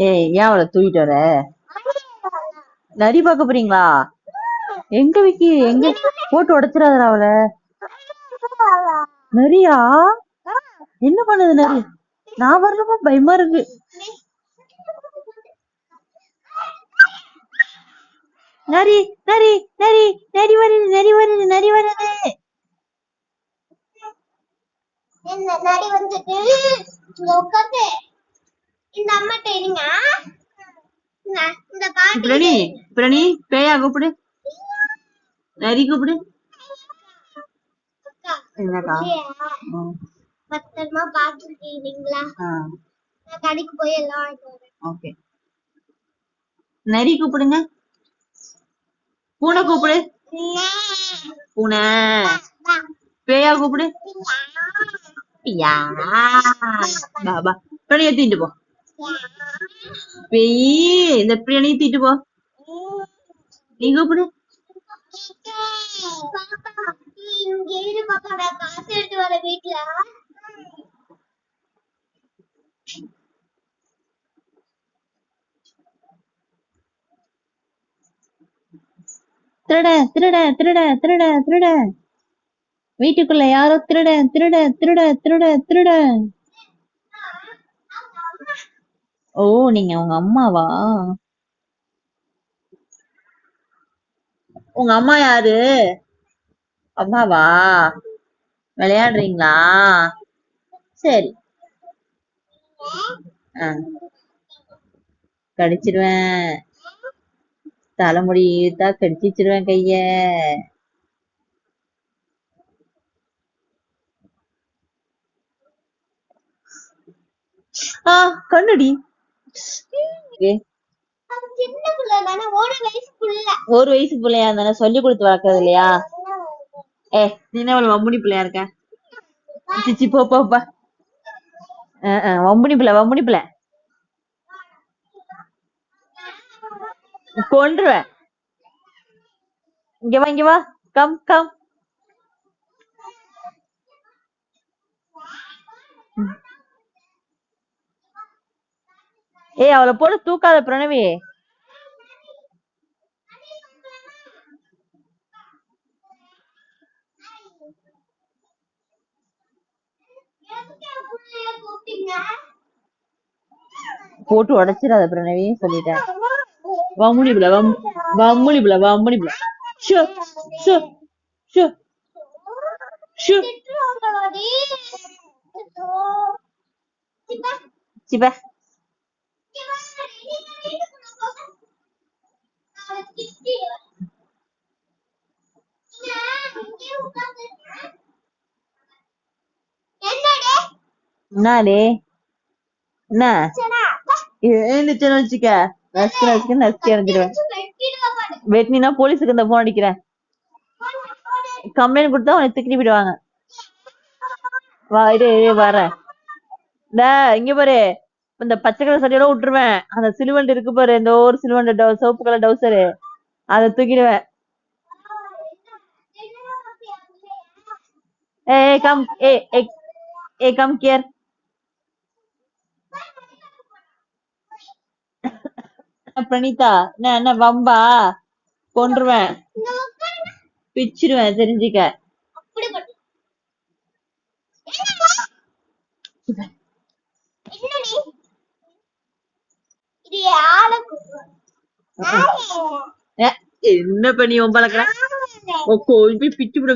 ஏய், ஏன் அவளை தூக்கிட்டு வர? நரி பார்க்க போறீங்களா? எங்க விக்கி, எங்க போட்டு உடைச்சிடாத அவளை. நரியா? என்ன பண்ணுது நரி? நான் வரலமா, பயமா இருக்கு. நரி நரி நரி நரி வருது, நரி வருது, நரி வருது. நரி வந்துட்டு இந்த அம்மாட்ட இருங்க. பிரணி, பிரணி, பேயா கூப்பிடு, நரி கூப்பிடு. என்னக்கா? பத்திரமா பாத்துருக்கீங்களா? நான் கடைக்கு போய் எல்லாம் வாங்கிட்டு வரேன். ஓகே. நரி கூப்பிடுங்க. பூனை கூப்பிடு. பூனை. பேயா கூப்பிடு. பியா. பாபா. பிரணி ஏத்திட்டு போ. பெய், இந்த பிரணி ஏத்திட்டு போ. நீ கூப்பிடு. காசு எடுத்து வர வீட்டுல. திருட திருட திருட திருட திருட, வீட்டுக்குள்ள யாரோ திருட திருட திருட திருட திருட. ஓ, நீங்க உங்க அம்மாவா? உங்க அம்மா யாரு? அம்மாவா? விளையாடுறீங்களா? சரி. கடிச்சிருவேன். தலைமுடி இழுத்தா கடிச்சிருவேன் கைய. கண்ணுடி. ஒரு வயசு பிள்ளையா இருந்தானே சொல்லி கொடுத்து வளர்க்கறது இல்லையா? நீ என்ன வம்புனி பிள்ளையா இருக்க? சிச்சி, போப்பா. வம்புனி பிள்ளை, வம்புனி பிள்ளை. கொன்றுவேன். இங்க வா, இங்க வா. Come come. ஏய், அவளை போட்டு தூக்காத பிரணவி. போட்டு உடைச்சிடாத பிரணவி, சொல்லிட்டேன். வம்புனி பிள்ளை, வம்புனி பிள்ளை, வம்புனி பிள்ளை. ஷோ ஷோ ஷோ ஷோ. சிப்பா. என்னடே? என்ன எழுந்துச்சுன்னு வச்சுக்க, நசுக்கு நசுக்கு நசுக்கி எறிஞ்சிடுவேன். வெட்டினா போலீஸுக்கு இந்த போன் அடிக்கிறேன். கம்ப்ளைண்ட் கொடுத்தா உனக்கு திக்கி விடுவாங்க. வா, இரு வரேன். இங்க பாரு, இந்த பச்சை கலர் சட்டையோட விட்டுருவேன். அந்த சிலுவண்ட் இருக்கு பாரு, இந்த ஒரு சிலுவண்ட் சிவப்பு கலர் டவுசரு, அதை தூக்கிடுவேன். கம் கம் கியர். பிரணீதா, என்ன வம்பா? கொன்றுவேன், பிச்சிருவேன், தெரிஞ்சுக்க. என்ன பண்ணி ஒம்பளக்குற? கோயில் போய் பிச்சு விட